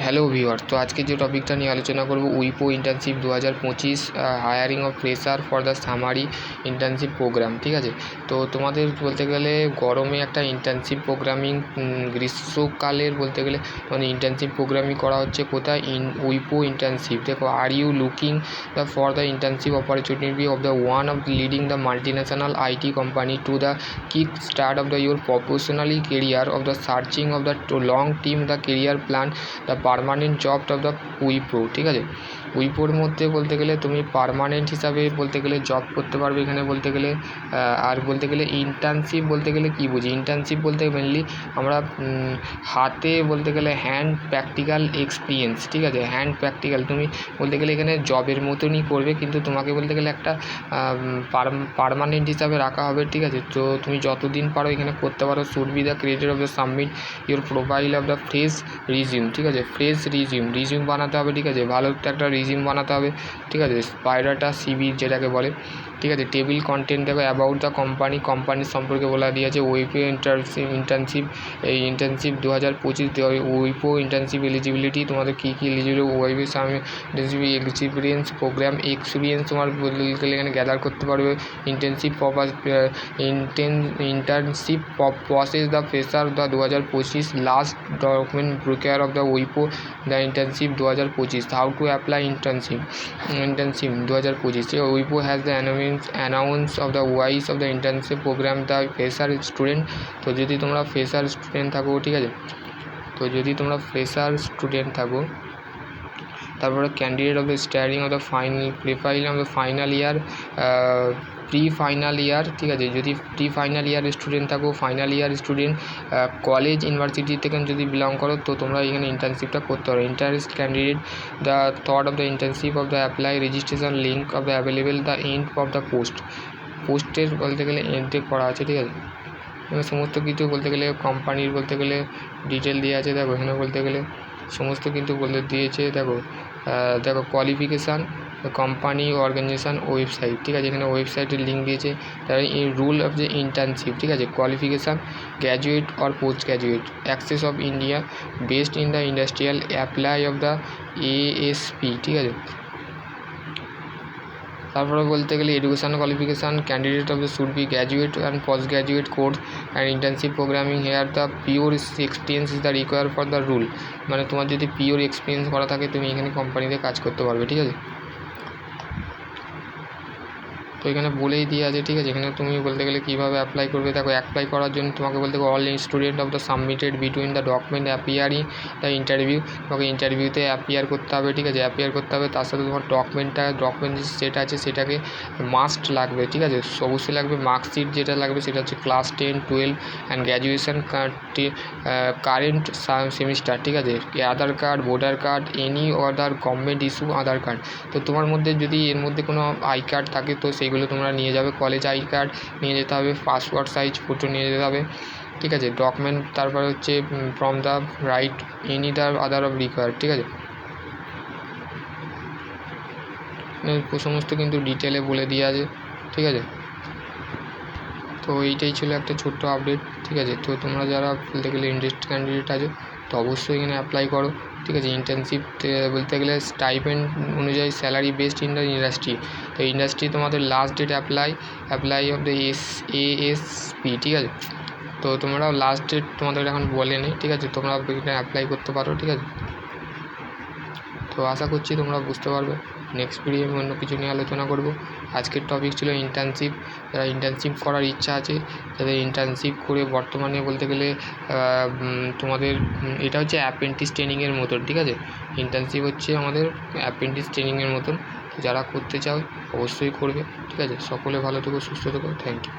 Hello viewer, তো আজকে যে টপিকটা নিয়ে আলোচনা করব উইপো internship 2025 hiring of fresher for the summary internship program. ঠিক আছে, তো তোমাদের বলতে গেলে গরমে একটা ইন্টার্নশিপ প্রোগ্রামিং, গ্রীষ্মকালের বলতে গেলে মানে ইন্টার্নশিপ প্রোগ্রামিং করা হচ্ছে কোথায়? উইপো ইন্টার্নশিপ। দেখো, are you looking the for the internship opportunity of the one of leading the multinational IT company to the kick start of the your professionally career of the searching of the long team the career plan the permanent job of the Wipro. ঠিক আছে, উইপ্রোর মধ্যে বলতে গেলে তুমি permanent হিসাবে বলতে গেলে job করতে পারবে এখানে বলতে গেলে। আর বলতে গেলে ইন্টার্নশিপ বলতে গেলে কী বুঝি? ইন্টার্নশিপ বলতে মেনলি আমরা হাতে বলতে গেলে হ্যান্ড প্র্যাকটিক্যাল এক্সপিরিয়েন্স। ঠিক আছে, হ্যান্ড প্র্যাকটিক্যাল তুমি বলতে গেলে এখানে জবের মতনই করবে, কিন্তু তোমাকে বলতে গেলে একটা পার্মানেন্ট হিসাবে রাখা হবে। ঠিক আছে, তো তুমি যতদিন পারো এখানে করতে পারো। Should be the creator of the submit your profile of the fresh resume. ঠিক আছে, ফ্রেশ রিজিউম বানাতে হবে। ঠিক আছে, ভালো একটা রিজিউম বানাতে হবে। ঠিক আছে, বায়োডাটা সিভি যেটাকে বলে। ঠিক আছে, টেবিল কন্টেন্ট দেখো অ্যাবাউট দ্য কোম্পানির সম্পর্কে বলা দিয়েছে। উইপো ইন্টার্নশিপ এই ইন্টার্নশিপ 2025 উইপো ইন্টার্নশিপ এলিজিবিলিটি, তোমাদের কী কী এলিজিবল ওয়াইপো ইন্টার্নশিপ এক্সপিরিয়েন্স প্রোগ্রাম এক্সপিরিয়েন্স তোমার বলতে গেলে এখানে গ্যাদার করতে পারবে। Internship process the fresher the 2025 last document procure of the উইপো the internship 2025 how to apply internship 2025। উইপো has the announce of the ways of the internship program the fresher student. তো যদি তোমরা ফ্রেশার স্টুডেন্ট থাকো, ঠিক আছে, তো যদি তোমরা ফ্রেশার স্টুডেন্ট থাকো, তারপরে candidate of the steering of the profile of the final year pre final year. ঠিক আছে, যদি প্রি ফাইনাল ইয়ার স্টুডেন্ট থাকো, final year student college university থেকে যদি বিলং করো, তো তোমরা এখানে ইন্টার্নশিপটা করতে পারো। Interest candidate the thought of the internship of the apply registration link of the available the end of the পোস্টের বলতে গেলে এন্ডে করা আছে। ঠিক আছে, এখানে সমস্ত কিছু বলতে গেলে কোম্পানির বলতে গেলে ডিটেল দিয়ে আছে। দেখো এখানে বলতে গেলে সমস্ত কিন্তু বলে দিয়েছে। দেখো কোয়ালিফিকেশান, কোম্পানি, অর্গানাইজেশান, ওয়েবসাইট। ঠিক আছে, এখানে ওয়েবসাইটের লিঙ্ক দিয়েছে। তারপরে রুল অফ দ্য ইন্টার্নশিপ। ঠিক আছে, qualification graduate or post graduate, access of India, best in the industrial, apply of the ASP. ঠিক আছে, তারপরে বলতে গেলে education qualification candidate of the should be graduate and post graduate course and internship programming here the pure experience is the require for the rule. মানে তোমার যদি pure experience করা থাকে তুমি এখানে কোম্পানিতে কাজ করতে পারবে। ঠিক আছে, তো এখানে বলেই দিয়ে আছে। ঠিক আছে, এখানে তুমি বলতে গেলে কীভাবে অ্যাপ্লাই করবে। দেখো, অ্যাপ্লাই করার জন্য তোমাকে বলতে গেলে all student of the submitted between the document appearing the interview, তোমাকে ইন্টারভিউতে অ্যাপিয়ার করতে হবে। ঠিক আছে, অ্যাপিয়ার করতে হবে, তার সাথে তোমার ডকুমেন্ট যেটা আছে সেটাকে মাস্ট লাগবে। ঠিক আছে, অবশ্যই লাগবে। মার্কশিট যেটা লাগবে সেটা হচ্ছে class 10, 12 and graduation current semester. ঠিক আছে, Aadhaar card, voter card, any other government issue Aadhaar card. তো তোমার মধ্যে যদি এর মধ্যে কোনো আই কার্ড থাকে তো সেইগুলো তোমরা নিয়ে যাবে। কলেজ আই কার্ড নিয়ে যেতে হবে, পাসপোর্ট সাইজ ফটো নিয়ে যেতে হবে। ঠিক আছে, ডকুমেন্ট তারপরে হচ্ছে from the right any the other of required. ঠিক আছে, সমস্ত কিন্তু ডিটেলে বলে দিয়ে আছে। ঠিক আছে, তো এইটাই ছিল একটা ছোট্ট আপডেট। ঠিক আছে, তো তোমরা যারা বলতে গেলে ইন্টারেস্ট ক্যান্ডিডেট আছো তো অবশ্যই এখানে অ্যাপ্লাই করো। ঠিক আছে, ইন্টার্নশিপ বলতে গেলে স্টাইপেন্ড অনুযায়ী salary based in the industry. তো ইন্ডাস্ট্রি তোমাদের last date apply of the ASP. ঠিক আছে, তো তোমরা লাস্ট ডেট তোমাদের এখন বলেনি। ঠিক আছে, তোমরা এখানে অ্যাপ্লাই করতে পারো। ঠিক আছে, তো আশা করছি তোমরা বুঝতে পারবে। নেক্সট ভিডিও আমি অন্য কিছু নিয়ে আলোচনা করব। আজকের টপিক ছিল ইন্টার্নশিপ। যারা ইন্টার্নশিপ করার ইচ্ছা আছে, যাদের ইন্টার্নশিপ করে বর্তমানে বলতে গেলে তোমাদের এটা হচ্ছে অ্যাপ্রেন্টিস ট্রেনিংয়ের মতন। ঠিক আছে, ইন্টার্নশিপ হচ্ছে আমাদের অ্যাপ্রেন্টিস ট্রেনিংয়ের মতন। যারা করতে চাও অবশ্যই করবে। ঠিক আছে, সকলে ভালো থেকো, সুস্থ থেকো। Thank you.